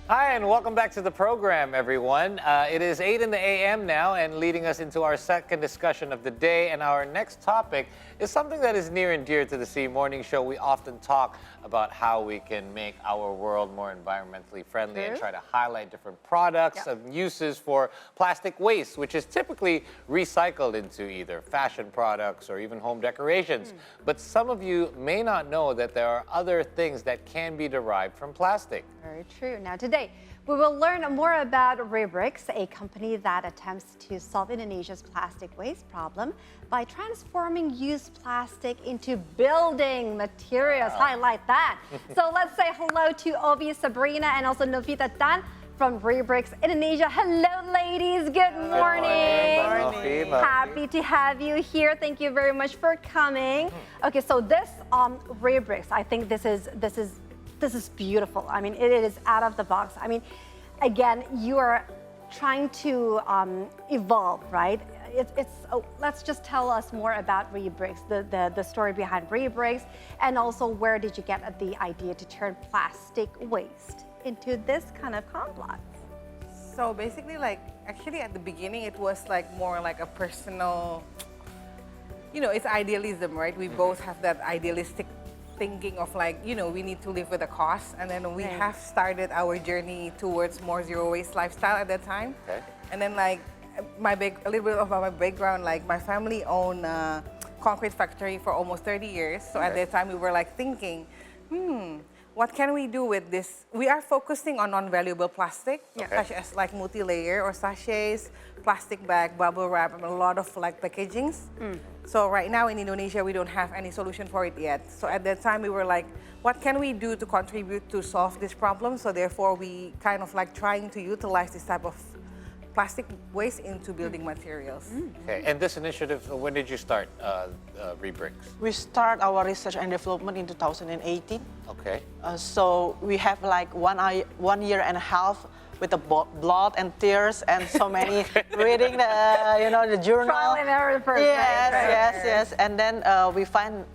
Hi, and welcome back to the program, everyone. It is 8 in the a.m. now, and leading us into our second discussion of the day. And our next topic is something that is near and dear to the C Morning Show. We often talk about how we can make our world more environmentally friendly and try to highlight different products and uses for plastic waste, which is typically recycled into either fashion products or even home decorations. But some of you may not know that there are other things that can be derived from plastic. Very true. Now today, we will learn more about Rebricks, a company that attempts to solve Indonesia's plastic waste problem by transforming used plastic into building materials. Highlight that. So let's say hello to Ovi, Sabrina, and also Novita from Rebricks Indonesia. Hello, ladies. Good morning. Good morning. Happy to have you here. Thank you very much for coming. Okay, so this Rebricks, I think this is beautiful. I mean, it is out of the box. I mean, again, you are trying to evolve, right? Let's just tell us more about Rebricks, the story behind Rebricks, and also where did you get the idea to turn plastic waste into this kind of complex? So basically, actually at the beginning, it was more like a personal, it's idealism, right? We both have that idealistic thinking of we need to live with a cause, and then we have started our journey towards more zero waste lifestyle at that time. Okay. And then a little bit of my background, my family owned a concrete factory for almost 30 years. So at that time we were thinking, what can we do with this? We are focusing on non-valuable plastic, such as multi-layer or sachets, plastic bag, bubble wrap, and a lot of packagings. So right now in Indonesia, we don't have any solution for it yet. So at that time, we were what can we do to contribute to solve this problem? So therefore, we kind of trying to utilize this type of plastic waste into building materials. Okay, and this initiative, when did you start Rebricks? We start our research and development in 2018. Okay. So we have 1 year and a half with the blood and tears and so many reading the journal. Trial and error first. Yes. And then we find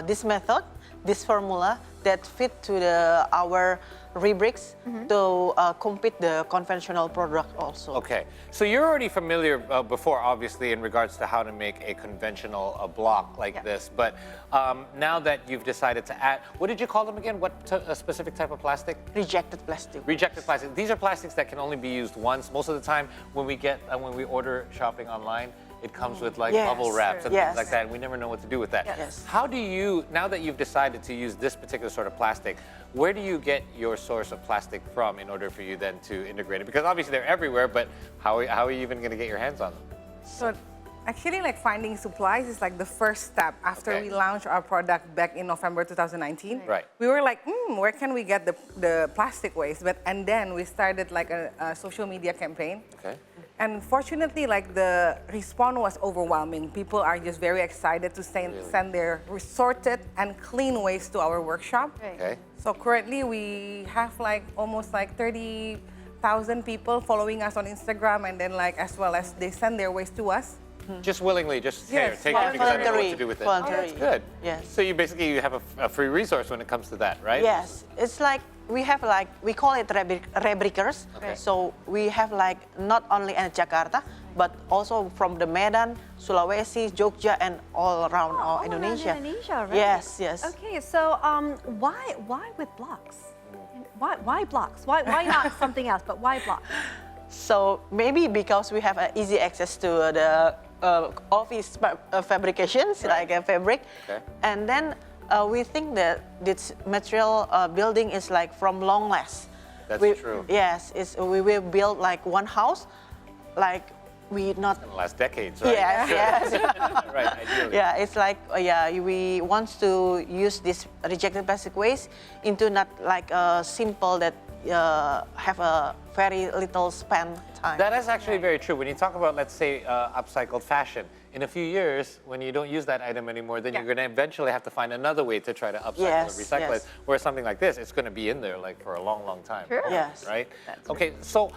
this method, this formula that fit to our Rebricks to compete the conventional product also. Okay, so you're already familiar before, obviously, in regards to how to make a conventional block like this. But now that you've decided to add, what did you call them again? What a specific type of plastic? Rejected plastic. Rejected plastic. These are plastics that can only be used once. Most of the time, when we order shopping online, it comes with bubble wraps and things like that, and we never know what to do with that. Yes. How do you, now that you've decided to use this particular sort of plastic, where do you get your source of plastic from in order for you then to integrate it? Because obviously they're everywhere, but how are you even going to get your hands on them? So actually finding supplies is the first step after we launched our product back in November 2019. Right. We were where can we get the plastic waste? And then we started a social media campaign. Okay. And fortunately, the response was overwhelming. People are just very excited to send their sorted and clean waste to our workshop. Okay. So currently we have almost 30,000 people following us on Instagram, and then as well as they send their waste to us. Just willingly, just here, Yes, take it because I don't know what to do with it. Voluntary. That's good. Yes. So you basically have a free resource when it comes to that, right? Yes, it's we have we call it Rebrickers. Okay. So we have not only in Jakarta, but also from the Medan, Sulawesi, Jogja, and all around Indonesia. Indonesia, right? Yes. Okay, so why with blocks? Why blocks? Why not something else? But why blocks? So maybe because we have easy access to the office fabrications, like a fabric, and then we think that this material building is from long last. That's true. Yes, we will build one house, we not. In the last decades, right? Yes. Right, ideally. Yeah, it's we want to use this rejected plastic waste into not simple that have a very little span time. That is actually very true. When you talk about, let's say, upcycled fashion, in a few years, when you don't use that item anymore, then you're going to eventually have to find another way to try to upcycle or recycle it. Whereas something like this, it's going to be in there for a long, long time. Sure. Yes. Right? Okay, so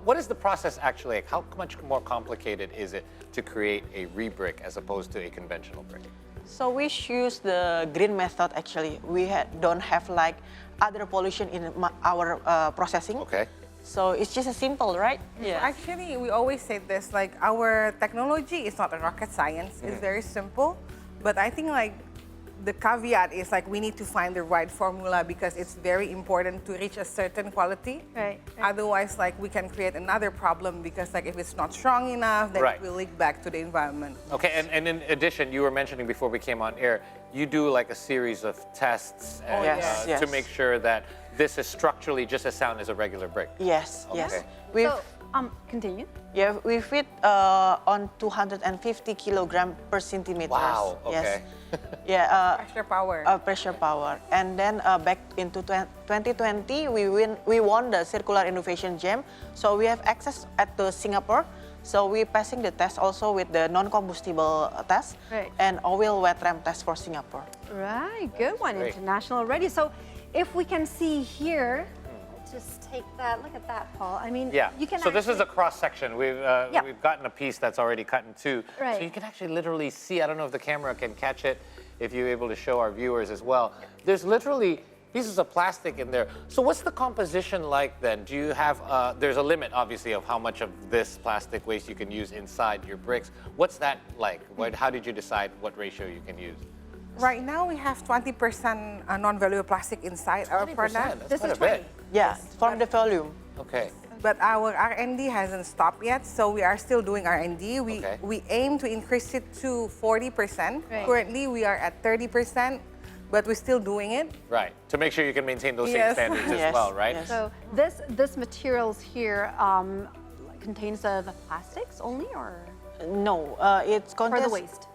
what is the process actually like? How much more complicated is it to create a rebrick as opposed to a conventional brick? So we choose the green method actually. We don't have like other pollution in our processing. Okay. So it's just a simple, right? Yeah. Actually, we always say this, like our technology is not a rocket science. It's very simple. But I think like the caveat is like we need to find the right formula because it's very important to reach a certain quality. Right. Otherwise, like we can create another problem because like if it's not strong enough, then Right. it will leak back to the environment. Okay, and in addition, you were mentioning before we came on air, you do like a series of tests and, Yes, to yes. make sure that this is structurally just as sound as a regular brick. Yes, yes. Okay. We So, continue. yeah, we fit on 250 kilogram per centimeter. Wow, okay. Yes. Yeah. Pressure power. Pressure power. And then back into 2020, we won the Circular Innovation Jam. So we have access at the Singapore. So we passing the test also with the non-combustible test Right. and oil wet ram test for Singapore. Right, good one, great. international already. So if we can see here, just take that, look at that, Paul. I mean, Yeah. you can So this is a actually- cross section. We've gotten a piece that's already cut in two. Right. So you can actually literally see. I don't know if the camera can catch it. If you're able to show our viewers as well. There's literally pieces of plastic in there. So what's the composition like then? Do you have? There's a limit, obviously, of how much of this plastic waste you can use inside your bricks. What's that like? How did you decide what ratio you can use? Right now, we have 20% non-valuable plastic inside our 20%, product. that's This quite is a bit. 20. Yeah, from the volume. Okay. But our R&D hasn't stopped yet, so we are still doing R&D. Okay. We aim to increase it to 40%. Right. Currently, we are at 30%, but we're still doing it. Right. To make sure you can maintain those same Yes. standards as Yes, well, right? yes. So this materials here contains the plastics only, or No, it for contains... the waste?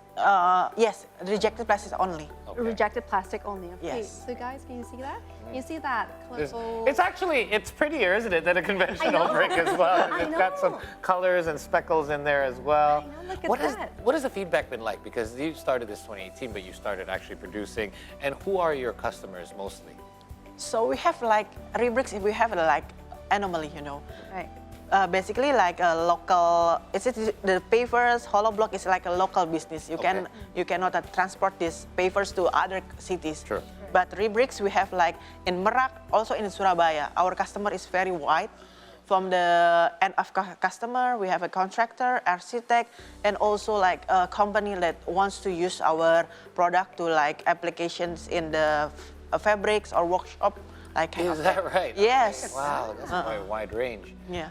Yes, rejected plastic only. Okay. Rejected plastic only. Okay. Yes. So guys, can you see that? Can you see that? There's- Colorful- It's prettier, isn't it, than a conventional know. brick as well? I It's got some know. colors and speckles in there as well. I know, look at What that. What has the feedback been like? Because you started this 2018, but you started actually producing. And who are your customers mostly? So we have like Rebricks, we have like anomaly, you know. Right. Basically like a local, the pavers, hollow block is like a local business. Okay. You cannot transport these pavers to other cities. Sure. But Rebricks we have like in Merak, also in Surabaya. Our customer is very wide. From the end of customer, we have a contractor, architect, and also like a company that wants to use our product to like applications in the fabrics or workshop. Like kind Is of that right? Yes. Wow, that's quite a wide range. Yeah.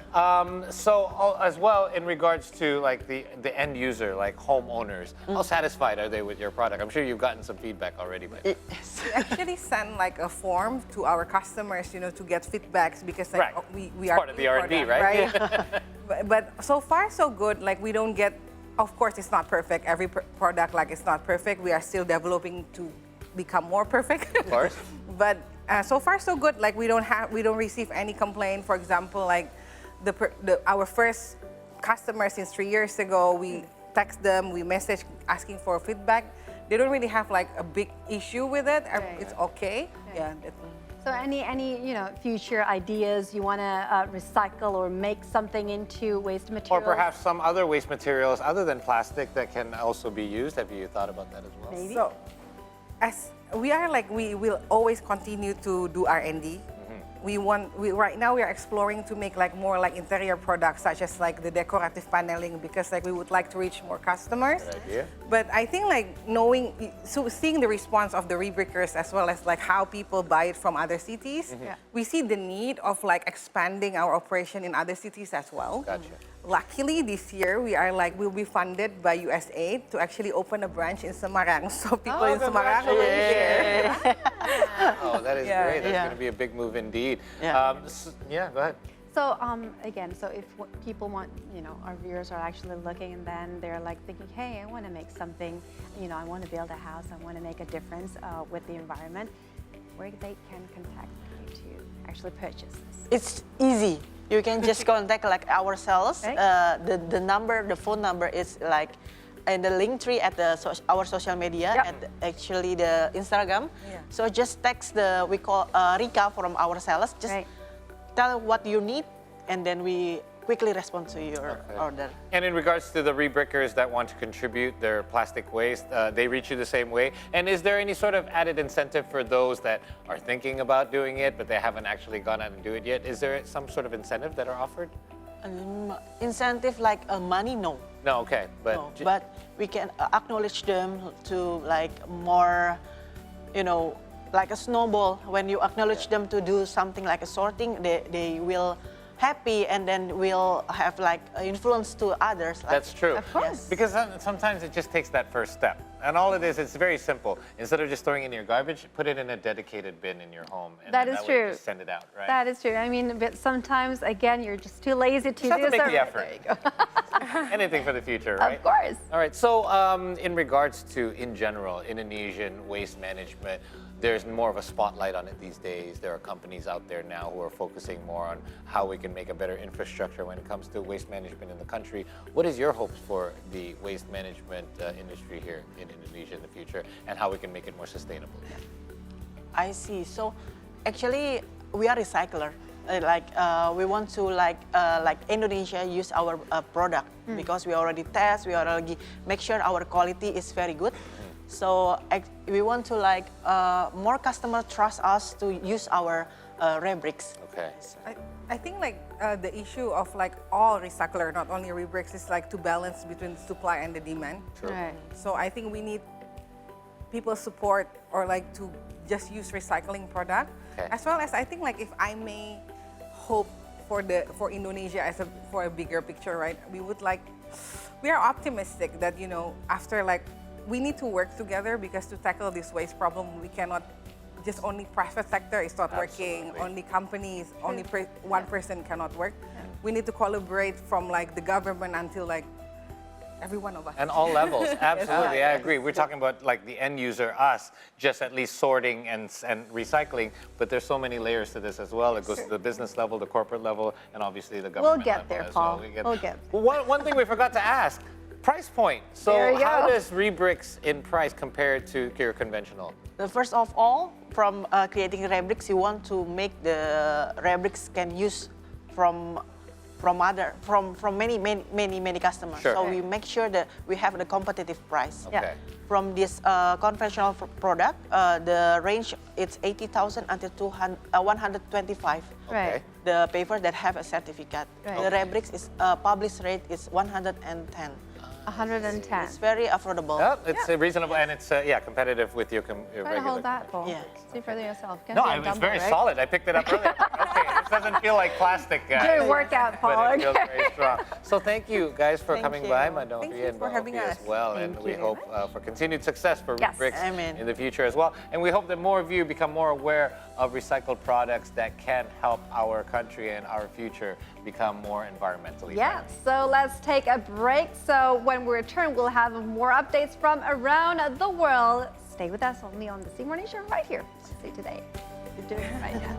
So as well, in regards to like the end user, like homeowners, how satisfied are they with your product? I'm sure you've gotten some feedback already, but Yes. We actually send like a form to our customers, you know, to get feedbacks because like Right. we It's are part of the new R&D, product, right? but so far so good. Like we don't get, of course, it's not perfect. Every product like it's not perfect. We are still developing to become more perfect. Of course. But so far so good. Like we don't receive any complaint. For example, like our first customer since 3 years ago, we text them, we message asking for feedback. They don't really have like a big issue with it. Right. It's okay. Yeah. So any future ideas you want to recycle or make something into waste Or materials? perhaps some other waste materials other than plastic that can also be used. Have you thought about that as well? Maybe. So, as we are like, we will always continue to do R&D. Right now we are exploring to make like more like interior products such as like the decorative paneling because like we would like to reach more customers. Good idea. But I think like seeing the response of the Rebrickers as well as like how people buy it from other cities, Yeah. we see the need of like expanding our operation in other cities as well. Gotcha. Luckily, this year we'll be funded by USAID to actually open a branch in Semarang, so people in Semarang will be here. Oh, that is Yeah. great. That's Yeah. going to be a big move indeed. Yeah. Yeah, go ahead. So again, so if people want, our viewers are actually looking and then they're like thinking, hey, I want to make something, I want to build a house, I want to make a difference with the environment, where they can contact you to actually purchase this. It's easy. You can just contact like our sales. Right. The phone number is like in the link tree at our social media Yep. at actually the Instagram. Yeah. So just text we call Rika from our sales. Just Right. tell what you need, and then we quickly respond to your order. And in regards to the rebrickers that want to contribute their plastic waste, they reach you the same way. And is there any sort of added incentive for those that are thinking about doing it, but they haven't actually gone out and do it yet? Is there some sort of incentive that are offered? Incentive like money, no. No, okay. But, No, but we can acknowledge them to like more, you know, like a snowball. When you acknowledge them to do something like a sorting, they will happy and then will have like influence to others. Like, that's true. Of course. Because sometimes it just takes that first step. And all it is, it's very simple. Instead of just throwing it in your garbage, put it in a dedicated bin in your home. And That then is way you true. just send it out, right? That is true. I mean, but sometimes, again, you're just too lazy to Just have do to make so. the effort. There you go. Anything for the future, right? Of course. All right, so in regards to, in general, Indonesian waste management, there's more of a spotlight on it these days. There are companies out there now who are focusing more on how we can make a better infrastructure when it comes to waste management in the country. What is your hopes for the waste management industry here in Indonesia in the future, and how we can make it more sustainable? I see. So actually, we are recycler. We want to like Indonesia use our product because we already test, we already make sure our quality is very good. So we want to like more customer trust us to use our Rebricks. Okay. I think like the issue of like all recycler, not only Rebricks, is like to balance between the supply and the demand. True. Right. So I think we need people's support or like to just use recycling product, Okay. as well as I think like if I may hope for Indonesia for a bigger picture, right? We are optimistic that after like we need to work together because to tackle this waste problem we cannot just only private sector is not working, Absolutely. only companies, only one person cannot work. We need to collaborate from like the government until like every one of us. And all levels, absolutely, I agree. We're talking about like the end user, us, just at least sorting and recycling, but there's so many layers to this as well. It goes to the business level, the corporate level, and obviously the government We'll get level there, as Paul. well. We'll get there. Well, one thing we forgot to ask, price point. So There you how go. does Rebricks in price compare to your conventional? The first of all, from creating Rebricks, you want to make the Rebricks can use from many customers. Sure. So we make sure that we have the competitive price. Okay. From this conventional product, the range it's 80,000 until 125. Right. Okay. The paper that have a certificate. Right. The Rebricks is published rate is 110. 110. It's very affordable. Yeah, it's reasonable and it's competitive with your Try to regular. hold that, Paul. Yeah. See for yourself. Can No, be a it's dumbbell, very right? solid. I picked it up earlier. Okay, this doesn't feel like plastic, guys. Good workout, Paul. But it feels Okay. very strong. So thank you guys for Thank coming you. by, Thank Madonfi you and for having Baofi us. as well. Thank And we you. hope for continued success for Yes. Rebricks Amen. in the future as well. And we hope that more of you become more aware of recycled products that can help our country and our future become more environmentally Yeah, friendly. so let's take a break. So when we return, we'll have more updates from around the world. Stay with us only on the C Morning Show right here. See today. You're doing it right now.